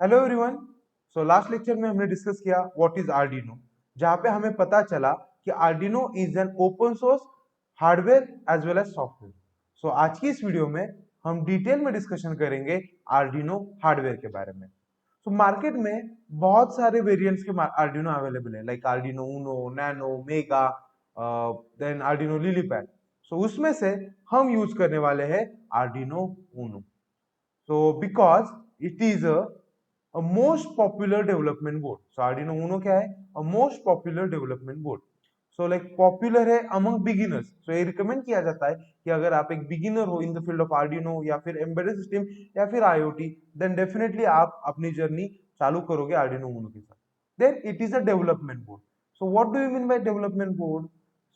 Hello everyone. So last lecture में हमने discuss किया व्हाट इज आर्डिनो, जहां पे हमें पता चला कि Arduino is an open source hardware as well as software. So आज की इस वीडियो में हम डिटेल में डिस्कशन करेंगे आर्डिनो हार्डवेयर के बारे में। सो मार्केट में बहुत सारे वेरिएंट्स के आर्डिनो अवेलेबल है, लाइक आर्डिनो उनो, नैनो, मेगा, देन आर्डिनो लिलीपैड। सो उसमें से हम यूज करने वाले हैं Arduino Uno. So because it is a most popular development board. So Arduino Uno क्या है? A most popular development board. So like popular है among beginners. So ये recommend किया जाता है कि अगर आप एक beginner हो in the field of Arduino या फिर embedded system या फिर IoT, then definitely आप अपनी journey चालू करोगे Arduino Uno के साथ. Then it is a development board. So what do you mean by development board?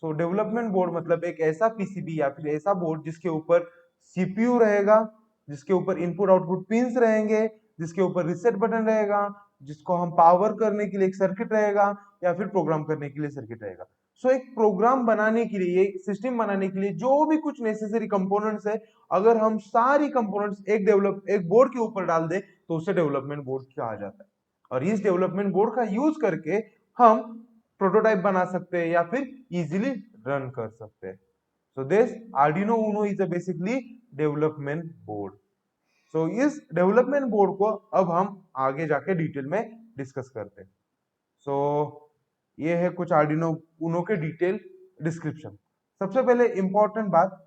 So development board मतलब एक ऐसा PCB या फिर ऐसा बोर्ड जिसके ऊपर CPU रहेगा, जिसके ऊपर इनपुट आउटपुट पिंस रहेंगे, जिसके ऊपर रीसेट बटन रहेगा, जिसको हम पावर करने के लिए एक सर्किट रहेगा या फिर प्रोग्राम करने के लिए सर्किट रहेगा। सो एक प्रोग्राम बनाने के लिए, एक सिस्टम बनाने के लिए जो भी कुछ नेसेसरी कंपोनेंट्स है, अगर हम सारी कंपोनेंट्स एक बोर्ड के ऊपर डाल दे तो उसे डेवलपमेंट बोर्ड कहा जाता है। और इस डेवलपमेंट बोर्ड का यूज करके हम प्रोटोटाइप बना सकते हैं या फिर इजीली रन कर सकते हैं। So this Arduino Uno is a basically development board. So इस डेवलपमेंट बोर्ड को अब हम आगे जाके डिटेल में डिस्कस करते हैं। सो ये है कुछ Arduino Uno के डिटेल डिस्क्रिप्शन। सबसे पहले इंपॉर्टेंट बात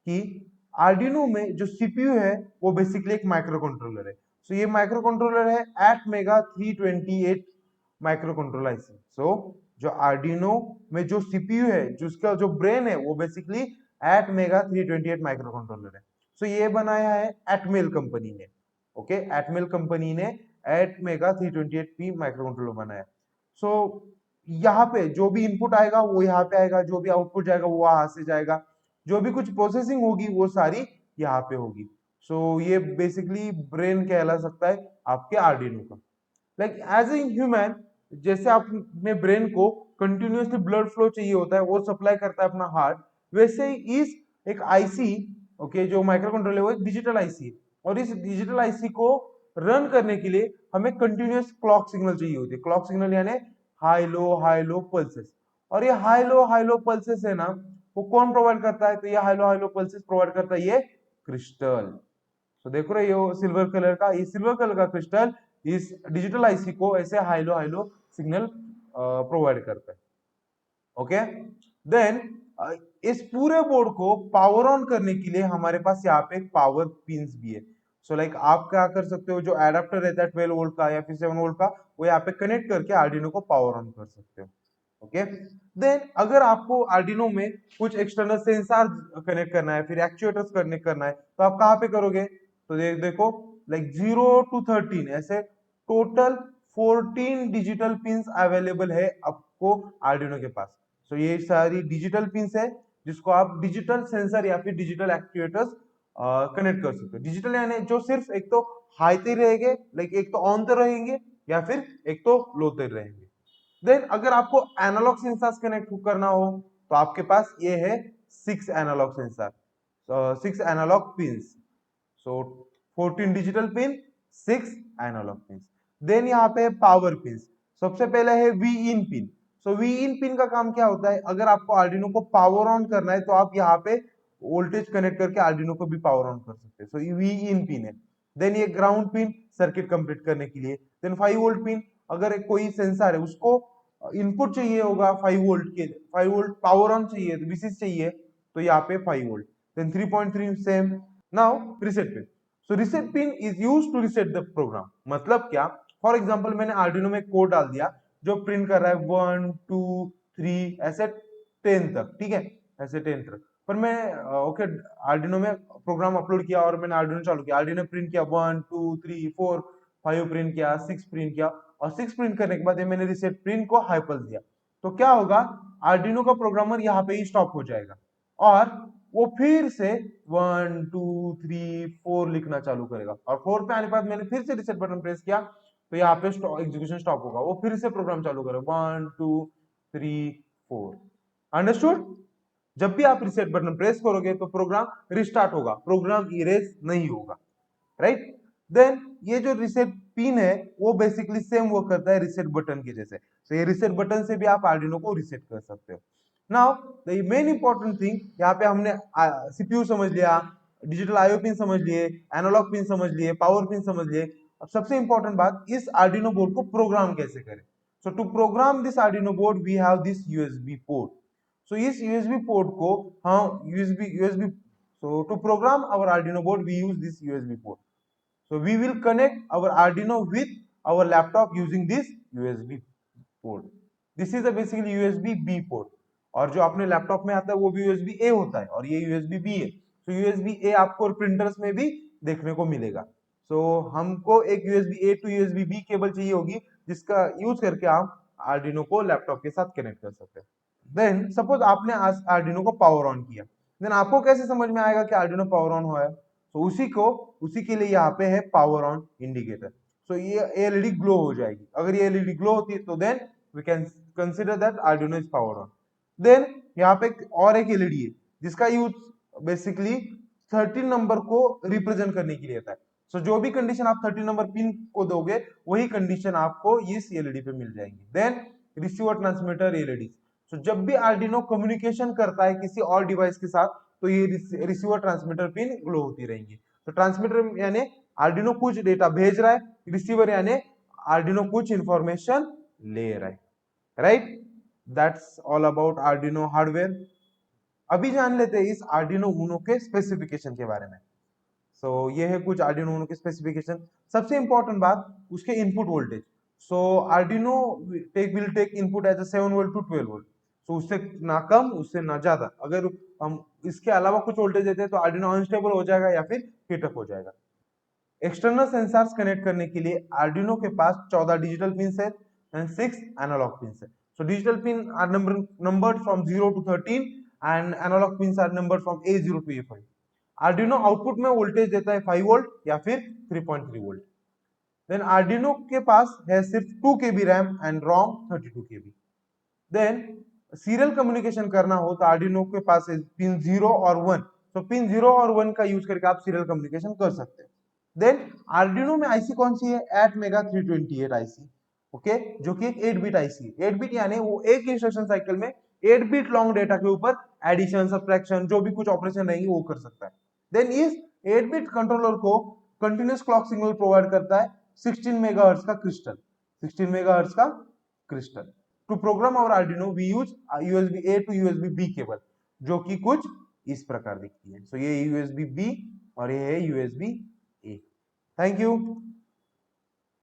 कि Arduino में जो CPU है वो बेसिकली एक माइक्रो कंट्रोलर है। सो ये माइक्रो कंट्रोलर है ATmega 328 माइक्रो कंट्रोलर आईसी। सो जो Arduino में जो CPU है, जिसका जो ब्रेन है, वो बेसिकली ATmega 328 माइक्रो कंट्रोलर है। सो ये बनाया है एटमेल कंपनी ने। ओके, एटमेल कंपनी ने ATmega 328P माइक्रो कंट्रोलर बनाया। सो यहाँ पे जो भी इनपुट आएगा वो यहाँ पे आएगा, जो भी आउटपुट जाएगा वो वहां से जाएगा, जो भी कुछ प्रोसेसिंग होगी वो सारी यहाँ पे होगी। सो ये बेसिकली ब्रेन कहला सकता है आपके आर्डिनो का। लाइक एज ए ह्यूमन, जैसे आपने ब्रेन को कंटिन्यूअसली ब्लड फ्लो चाहिए होता है, वो सप्लाई करता है अपना हार्ट, वैसे ही इस एक आईसी, ओके, जो माइक्रो कंट्रोलर है वो एक डिजिटल आईसी है। और इस डिजिटल आईसी को रन करने के लिए हमें कंटिन्यूअस क्लॉक सिग्नल चाहिए होती है। क्लॉक सिग्नल यानी हाई लो पल्सेस। और ये हाई लो पल्सेस है ना, वो कौन प्रोवाइड करता है? तो ये हाई लो पल्सेस प्रोवाइड करता है ये क्रिस्टल। तो देखो रहे हो सिल्वर कलर का, ये सिल्वर कलर का क्रिस्टल इस डिजिटल आईसी को ऐसे हाई लो सिग्नल प्रोवाइड करता है। ओके, देन इस पूरे बोर्ड को पावर ऑन करने के लिए हमारे पास यहाँ पे एक पावर पिंस भी है। सो लाइक आप क्या कर सकते हो, जो एडाप्टर रहता है 12 वोल्ट का या फिर 7 वोल्ट का, वो यहाँ पे कनेक्ट करके आर्डिनो को पावर ऑन कर सकते हो। ओके, देन अगर आपको आर्डिनो में कुछ एक्सटर्नल सेंसर कनेक्ट करना है, फिर एक्चुएटर्स कनेक्ट करना है, तो आप कहाँ पे करोगे? तो देखो, लाइक 0 to 13 ऐसे टोटल 14 डिजिटल पिंस अवेलेबल है आपको आर्डिनो के पास। सो ये सारी डिजिटल पिंस है जिसको आप डिजिटल सेंसर या फिर डिजिटल एक्चुएटर्स कनेक्ट कर सकते हो। डिजिटल यानी जो सिर्फ एक तो हाई ते रहेंगे, लाइक एक तो ऑन ते रहेंगे या फिर एक तो लो ते रहेंगे। देन अगर आपको एनालॉग सेंसर्स कनेक्ट करना हो तो आपके पास ये है 6 analog sensor, 6 analog pins. So 14 digital pin, 6 analog pin. Then यहाँ पे पावर पिन। सबसे पहले है V in pin. So V in pin का काम क्या होता है? अगर आपको आर्डिनो को पावर ऑन करना है तो आप यहाँ पे वोल्टेज कनेक्ट करके आर्डिनो को भी पावर ऑन कर सकते हैं। सो वी इन पिन है। देन ये ग्राउंड पिन सर्किट कंप्लीट करने के लिए। देन 5 वोल्ट पिन, अगर एक कोई सेंसर है उसको इनपुट चाहिए होगा 5 वोल्ट के, 5 वोल्ट पावर ऑन चाहिए, विशिष्ट चाहिए, तो यहाँ पे 5 volt. Then 3.3 same. Now reset pin. So reset pin is used to reset the program. मतलब क्या? फॉर एग्जांपल मैंने आर्डिनो में कोड डाल दिया जो प्रिंट कर रहा है 1 2 3 ऐसे 10 तक, ठीक है, ऐसे 10 तक। पर मैं ओके आर्डिनो में प्रोग्राम अपलोड किया और मैंने आर्डिनो चालू किया, आर्डिनो प्रिंट किया 1 2 3 4 5 प्रिंट किया, 6 प्रिंट किया, और 6 प्रिंट करने के बाद मैंने रिसेट प्रिंट को हाई पल्स दिया। तो क्या होगा? आर्डिनो का प्रोग्रामर यहाँ पे ही स्टॉप हो जाएगा और वो फिर से 1 2 3 4 लिखना चालू करेगा, और 4 पे आने के बाद मैंने फिर से रिसेट बटन प्रेस किया तो यहाँ पे एग्जीक्यूशन स्टॉप होगा, वो फिर से प्रोग्राम चालू करेगा 1 2 3 4। अंडरस्टूड? जब भी आप रिसेट बटन प्रेस करोगे तो प्रोग्राम रिस्टार्ट होगा, प्रोग्राम इरेज नहीं होगा, राइट? देन ये जो रीसेट पिन है वो बेसिकली सेम वर्क करता है रीसेट बटन के जैसे। तो ये रीसेट बटन से भी आप आर्डिनो को रीसेट कर सकते हो। Now the main important thing, यहाँ पे हमने सीपीयू समझ लिया, डिजिटल आईओ पिन समझ लिए, एनालॉग पिन समझ लिए, पावर पिन समझ लिए। अब सबसे इंपॉर्टेंट बात, इस आर्डिनो बोर्ड को प्रोग्राम कैसे करें। So to program this Arduino board we have this USB port. So इस यूएसबी पोर्ट को हम USB so to program our Arduino board we use this USB port. So we will connect our Arduino with our laptop using this USB port. This is a basically USB B port. और जो अपने laptop में आता है वो भी USB A होता है और ये USB B है। तो USB A आपको प्रिंटर्स में भी देखने को मिलेगा। तो हमको एक USB A to USB B cable चाहिए होगी जिसका यूज करके आप आर्डिनो को लैपटॉप के साथ कनेक्ट कर सकते हैं। देन सपोज आपने आर्डिनो को पावर ऑन किया, देन आपको कैसे समझ में आएगा कि आर्डिनो पावर ऑन हुआ है। तो उसी के लिए यहाँ पे है पावर ऑन इंडिकेटर। सो ये एलईडी ग्लो हो जाएगी। अगर ये एलईडी ग्लो होती है तो then we can consider that Arduino is power on. Then यहाँ पे और एक एलईडी है जिसका यूज बेसिकली 13 नंबर को रिप्रेजेंट करने के लिए होता है। सो जो भी कंडीशन आप 13 नंबर पिन को दोगे वही कंडीशन आपको इस एलईडी पे मिल जाएंगी। Then receiver transmitter LED. So जब भी आर्डिनो कम्युनिकेशन करता है किसी और डिवाइस के साथ तो ये रिसीवर ट्रांसमीटर पिन ग्लो होती रहेंगी। तो ट्रांसमीटर यानी आर्डिनो कुछ डेटा भेज रहा है, रिसीवर यानी आर्डिनो कुछ इंफॉर्मेशन ले रहा है, right. That's all about Arduino hardware. अभी जान लेते हैं इस आर्डिनो यूनो के स्पेसिफिकेशन के बारे में। सो ये है कुछ आर्डिनो यूनो के स्पेसिफिकेशन। सबसे इंपॉर्टेंट बात उसके input voltage. So Arduino will take input as 7 volt to 12 volt. So उससे ना कम उससे ना ज्यादा। अगर हम इसके अलावा कुछ वोल्टेज देते हैं तो आर्डिनो अनस्टेबल हो जाएगा या फिर हीटअप हो जाएगा। एक्सटर्नल सेंसर्स कनेक्ट करने के लिए आर्डिनो के पास 14 डिजिटल पिन है एंड 6 एनालॉग पिन है। So digital pin are numbered from 0 to 13 and analog pin are numbered from A0 to A5। Arduino output में वोल्टेज देता है 5 वोल्ट या फिर 3.3 वोल्ट। देन आर्डिनो के पास है सिर्फ 2 KB RAM and ROM 32 KB। Then serial communication करना हो तो आर्डिनो के पास है पिन 0 और 1। तो पिन 0 और 1 का यूज करके आप सीरियल कम्युनिकेशन कर सकते हैं। देन आर्डिनो में आईसी कौन सी है, एटमेगा 328 आईसी, ओके, जो कि एक 8 बिट आईसी है। 8 बिट यानी वो एक इंस्ट्रक्शन साइकिल में 8 बिट लॉन्ग डेटा के ऊपर एडिशन सब्ट्रैक्शन जो भी कुछ ऑपरेशन रहेंगे वो कर सकता है। देन इस 8 बिट कंट्रोलर को कंटिन्यूस क्लॉक सिग्नल प्रोवाइड करता है 16 मेगाहर्ट्ज का क्रिस्टल, 16 मेगाहर्ट्ज का crystal. To program our Arduino we use USB A to USB B cable जो कि कुछ इस प्रकार दिखती है। सो ये यूएसबी बी और ये है यूएसबी ए। Thank you.